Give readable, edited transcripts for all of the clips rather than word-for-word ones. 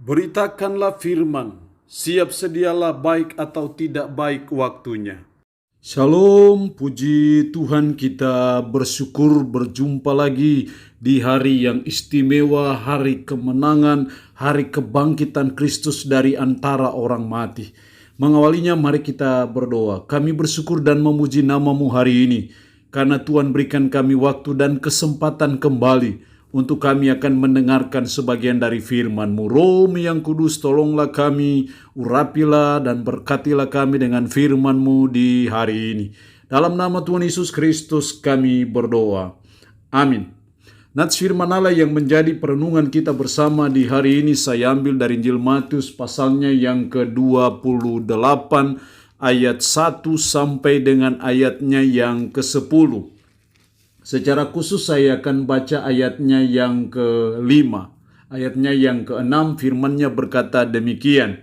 Beritakanlah firman, siap sedialah baik atau tidak baik waktunya. Shalom, puji Tuhan, kita bersyukur berjumpa lagi di hari yang istimewa, hari kemenangan, hari kebangkitan Kristus dari antara orang mati. Mengawalinya mari kita berdoa. Kami bersyukur dan memuji nama-Mu hari ini, karena Tuhan berikan kami waktu dan kesempatan kembali untuk kami akan mendengarkan sebagian dari firman-Mu. Roh yang kudus, tolonglah kami, urapilah dan berkatilah kami dengan firman-Mu di hari ini. Dalam nama Tuhan Yesus Kristus kami berdoa. Amin. Nats firman Allah yang menjadi perenungan kita bersama di hari ini saya ambil dari Injil Matius pasalnya yang ke-28 ayat 1 sampai dengan ayatnya yang ke-10. Secara khusus saya akan baca ayatnya yang ke-5. Ayatnya yang ke-6 firman-Nya berkata demikian.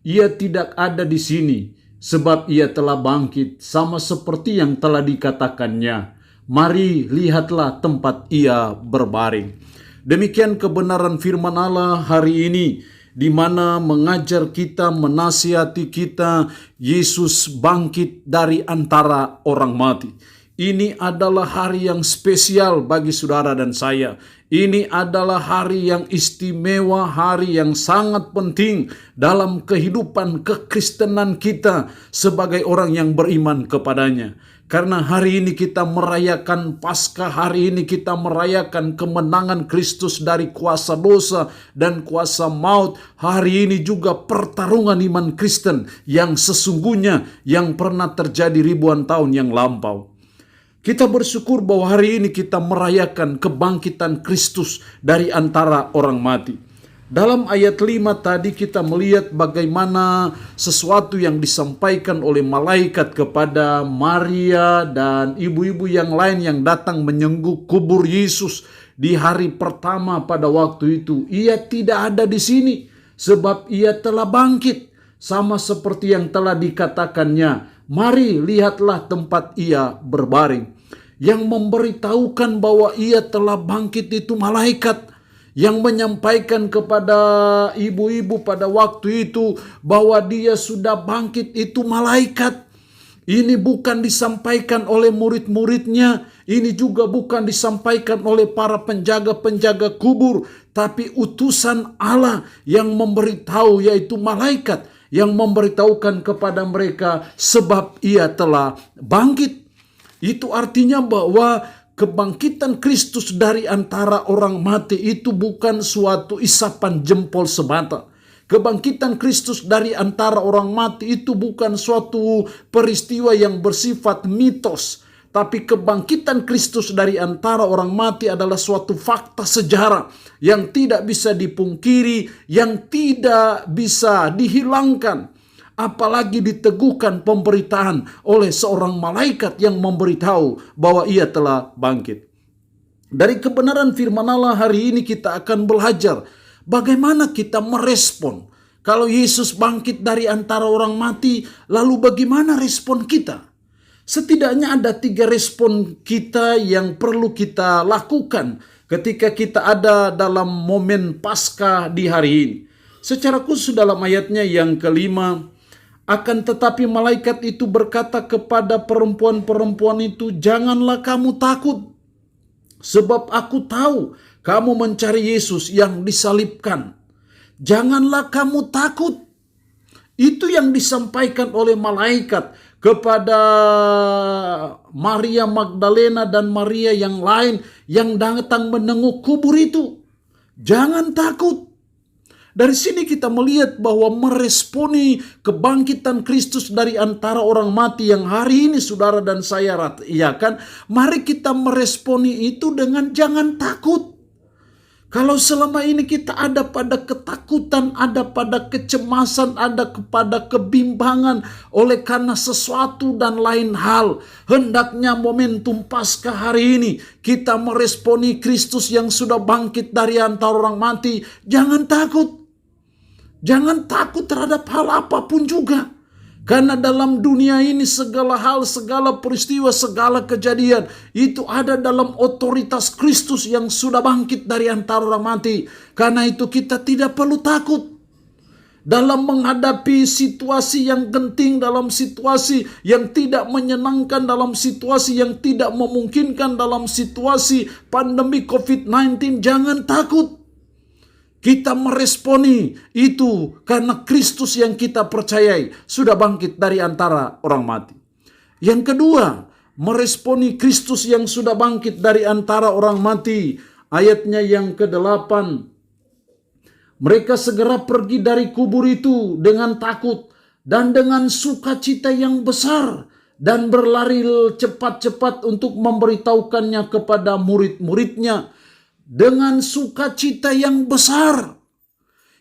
Ia tidak ada di sini sebab ia telah bangkit sama seperti yang telah dikatakannya. Mari lihatlah tempat ia berbaring. Demikian kebenaran firman Allah hari ini, di mana mengajar kita, menasihati kita, Yesus bangkit dari antara orang mati. Ini adalah hari yang spesial bagi saudara dan saya. Ini adalah hari yang istimewa, hari yang sangat penting dalam kehidupan kekristenan kita sebagai orang yang beriman kepadanya. Karena hari ini kita merayakan Paskah, hari ini kita merayakan kemenangan Kristus dari kuasa dosa dan kuasa maut. Hari ini juga pertarungan iman Kristen yang sesungguhnya yang pernah terjadi ribuan tahun yang lampau. Kita bersyukur bahwa hari ini kita merayakan kebangkitan Kristus dari antara orang mati. Dalam ayat 5 tadi kita melihat bagaimana sesuatu yang disampaikan oleh malaikat kepada Maria dan ibu-ibu yang lain yang datang menyengguk kubur Yesus di hari pertama pada waktu itu. Ia tidak ada di sini sebab ia telah bangkit sama seperti yang telah dikatakannya. Mari lihatlah tempat ia berbaring. Yang memberitahukan bahwa ia telah bangkit itu malaikat. Yang menyampaikan kepada ibu-ibu pada waktu itu bahwa dia sudah bangkit itu malaikat. Ini bukan disampaikan oleh murid-muridnya. Ini juga bukan disampaikan oleh para penjaga-penjaga kubur. Tapi utusan Allah yang memberitahu, yaitu malaikat yang memberitahukan kepada mereka sebab ia telah bangkit. Itu artinya bahwa kebangkitan Kristus dari antara orang mati itu bukan suatu isapan jempol semata. Kebangkitan Kristus dari antara orang mati itu bukan suatu peristiwa yang bersifat mitos. Tapi kebangkitan Kristus dari antara orang mati adalah suatu fakta sejarah yang tidak bisa dipungkiri, yang tidak bisa dihilangkan. Apalagi diteguhkan pemberitaan oleh seorang malaikat yang memberitahu bahwa ia telah bangkit. Dari kebenaran firman Allah hari ini kita akan belajar bagaimana kita merespon. Kalau Yesus bangkit dari antara orang mati, lalu bagaimana respon kita? Setidaknya ada 3 respon kita yang perlu kita lakukan ketika kita ada dalam momen Paskah di hari ini. Secara khusus dalam ayatnya yang ke-5, akan tetapi malaikat itu berkata kepada perempuan-perempuan itu, janganlah kamu takut, sebab aku tahu kamu mencari Yesus yang disalibkan. Janganlah kamu takut. Itu yang disampaikan oleh malaikat kepada Maria Magdalena dan Maria yang lain yang datang menengok kubur itu. Jangan takut. Dari sini kita melihat bahwa meresponi kebangkitan Kristus dari antara orang mati yang hari ini saudara dan saya rayakan, mari kita meresponi itu dengan jangan takut. Kalau selama ini kita ada pada ketakutan, ada pada kecemasan, ada kepada kebimbangan oleh karena sesuatu dan lain hal, hendaknya momentum Paskah hari ini kita meresponi Kristus yang sudah bangkit dari antara orang mati. Jangan takut. Jangan takut terhadap hal apapun juga. Karena dalam dunia ini segala hal, segala peristiwa, segala kejadian itu ada dalam otoritas Kristus yang sudah bangkit dari antara orang mati. Karena itu kita tidak perlu takut dalam menghadapi situasi yang genting, dalam situasi yang tidak menyenangkan, dalam situasi yang tidak memungkinkan, dalam situasi pandemi COVID-19. Jangan takut. Kita meresponi itu karena Kristus yang kita percayai sudah bangkit dari antara orang mati. Yang kedua, meresponi Kristus yang sudah bangkit dari antara orang mati. Ayatnya yang ke-8. Mereka segera pergi dari kubur itu dengan takut dan dengan sukacita yang besar, dan berlari cepat-cepat untuk memberitahukannya kepada murid-muridnya dengan sukacita yang besar.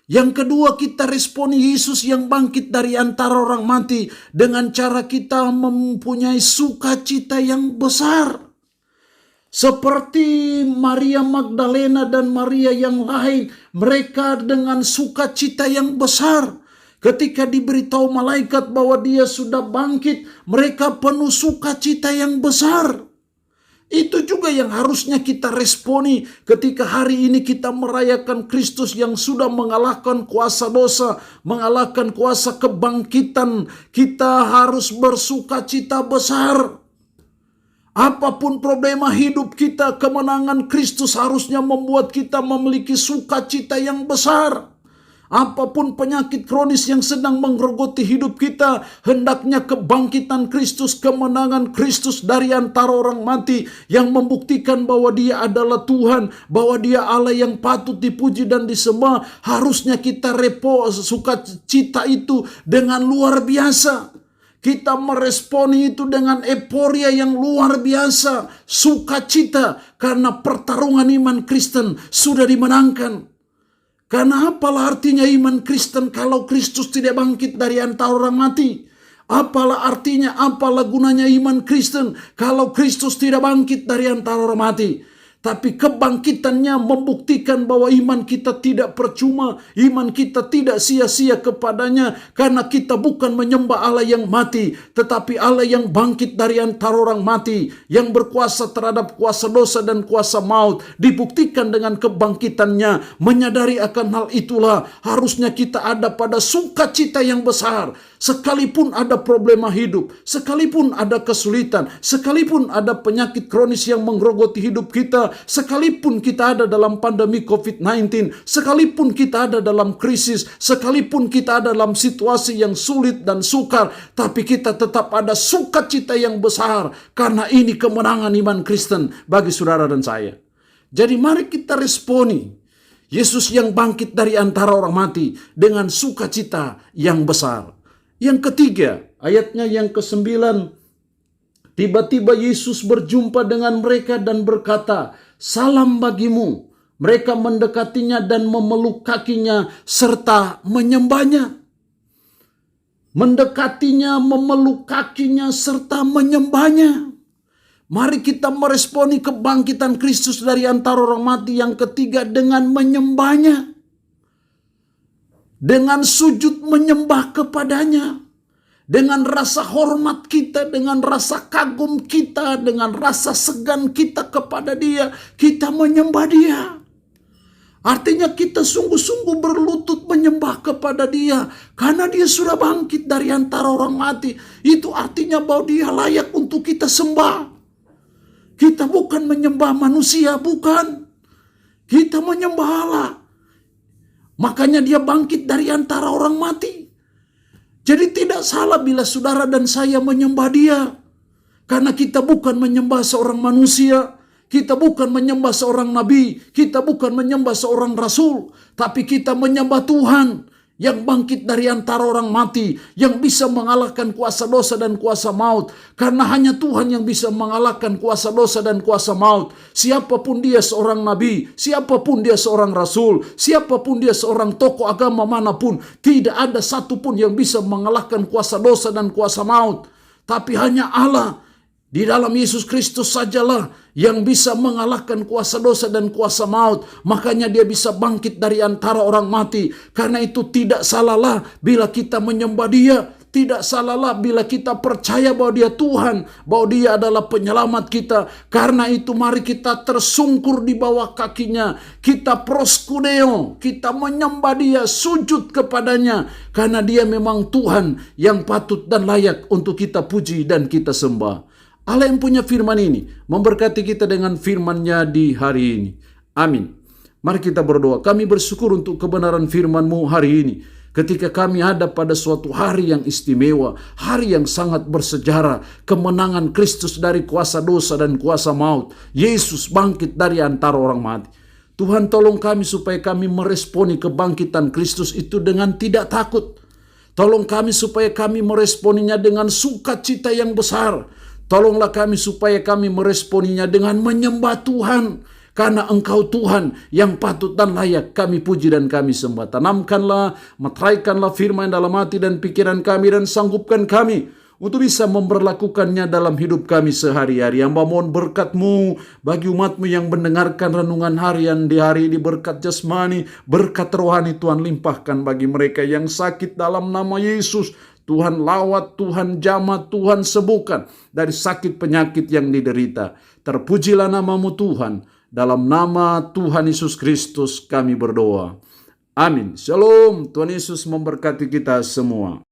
Yang kedua, kita responi Yesus yang bangkit dari antara orang mati dengan cara kita mempunyai sukacita yang besar. Seperti Maria Magdalena dan Maria yang lain, mereka dengan sukacita yang besar. Ketika diberitahu malaikat bahwa dia sudah bangkit, mereka penuh sukacita yang besar. Itu juga yang harusnya kita responi ketika hari ini kita merayakan Kristus yang sudah mengalahkan kuasa dosa, mengalahkan kuasa kebangkitan. Kita harus bersukacita besar. Apapun problema hidup kita, kemenangan Kristus harusnya membuat kita memiliki sukacita yang besar. Apapun penyakit kronis yang sedang menggerogoti hidup kita, hendaknya kebangkitan Kristus, kemenangan Kristus dari antara orang mati yang membuktikan bahwa dia adalah Tuhan, bahwa dia Allah yang patut dipuji dan disembah. Harusnya kita sukacita itu dengan luar biasa. Kita meresponi itu dengan euforia yang luar biasa, sukacita karena pertarungan iman Kristen sudah dimenangkan. Karena apalah artinya iman Kristen kalau Kristus tidak bangkit dari antara orang mati? Apalah artinya, apalah gunanya iman Kristen kalau Kristus tidak bangkit dari antara orang mati? Tapi kebangkitannya membuktikan bahwa iman kita tidak percuma, iman kita tidak sia-sia kepadanya, karena kita bukan menyembah Allah yang mati, tetapi Allah yang bangkit dari antara orang mati, yang berkuasa terhadap kuasa dosa dan kuasa maut, dibuktikan dengan kebangkitannya. Menyadari akan hal itulah harusnya kita ada pada sukacita yang besar. Sekalipun ada problema hidup, sekalipun ada kesulitan, sekalipun ada penyakit kronis yang menggerogoti hidup kita, sekalipun kita ada dalam pandemi COVID-19, sekalipun kita ada dalam krisis, sekalipun kita ada dalam situasi yang sulit dan sukar, tapi kita tetap ada sukacita yang besar, karena ini kemenangan iman Kristen bagi saudara dan saya. Jadi mari kita responi Yesus yang bangkit dari antara orang mati dengan sukacita yang besar. Yang ketiga, ayatnya yang ke-9. Tiba-tiba Yesus berjumpa dengan mereka dan berkata, "Salam bagimu." Mereka mendekatinya dan memeluk kakinya serta menyembahnya. Mendekatinya, memeluk kakinya serta menyembahnya. Mari kita meresponi kebangkitan Kristus dari antara orang mati yang ketiga dengan menyembahnya. Dengan sujud menyembah kepadanya, dengan rasa hormat kita, dengan rasa kagum kita, dengan rasa segan kita kepada dia, kita menyembah dia. Artinya kita sungguh-sungguh berlutut menyembah kepada dia, karena dia sudah bangkit dari antara orang mati. Itu artinya bahwa dia layak untuk kita sembah. Kita bukan menyembah manusia, bukan. Kita menyembah Allah. Makanya dia bangkit dari antara orang mati. Jadi tidak salah bila saudara dan saya menyembah dia. Karena kita bukan menyembah seorang manusia. Kita bukan menyembah seorang nabi. Kita bukan menyembah seorang rasul. Tapi kita menyembah Tuhan yang bangkit dari antara orang mati, yang bisa mengalahkan kuasa dosa dan kuasa maut. Karena hanya Tuhan yang bisa mengalahkan kuasa dosa dan kuasa maut. Siapapun dia, seorang nabi, siapapun dia seorang rasul, siapapun dia seorang tokoh agama manapun, tidak ada satupun yang bisa mengalahkan kuasa dosa dan kuasa maut. Tapi hanya Allah di dalam Yesus Kristus sajalah yang bisa mengalahkan kuasa dosa dan kuasa maut. Makanya dia bisa bangkit dari antara orang mati. Karena itu tidak salahlah bila kita menyembah dia. Tidak salahlah bila kita percaya bahwa Dia Tuhan, bahwa Dia adalah penyelamat kita. Karena itu mari kita tersungkur di bawah kakinya. Kita proskudeo, kita menyembah Dia, sujud kepadanya. Karena Dia memang Tuhan yang patut dan layak untuk kita puji dan kita sembah. Allah yang punya firman ini memberkati kita dengan firman-Nya di hari ini. Amin. Mari kita berdoa. Kami bersyukur untuk kebenaran firman-Mu hari ini. Ketika kami ada pada suatu hari yang istimewa, hari yang sangat bersejarah, kemenangan Kristus dari kuasa dosa dan kuasa maut, Yesus bangkit dari antara orang mati. Tuhan, tolong kami supaya kami meresponi kebangkitan Kristus itu dengan tidak takut. Tolong kami supaya kami meresponinya dengan sukacita yang besar. Tolonglah kami supaya kami meresponinya dengan menyembah Tuhan. Karena Engkau Tuhan yang patut dan layak kami puji dan kami sembah. Tanamkanlah, meteraikanlah firman dalam hati dan pikiran kami dan sanggupkan kami untuk bisa memperlakukannya dalam hidup kami sehari-hari. Hamba mohon berkat-Mu bagi umat-Mu yang mendengarkan renungan harian di hari ini. Berkat jasmani, berkat rohani Tuhan limpahkan bagi mereka yang sakit dalam nama Yesus. Tuhan lawat, Tuhan jamah, Tuhan sembuhkan dari sakit penyakit yang diderita. Terpujilah nama-Mu Tuhan. Dalam nama Tuhan Yesus Kristus kami berdoa. Amin. Shalom. Tuhan Yesus memberkati kita semua.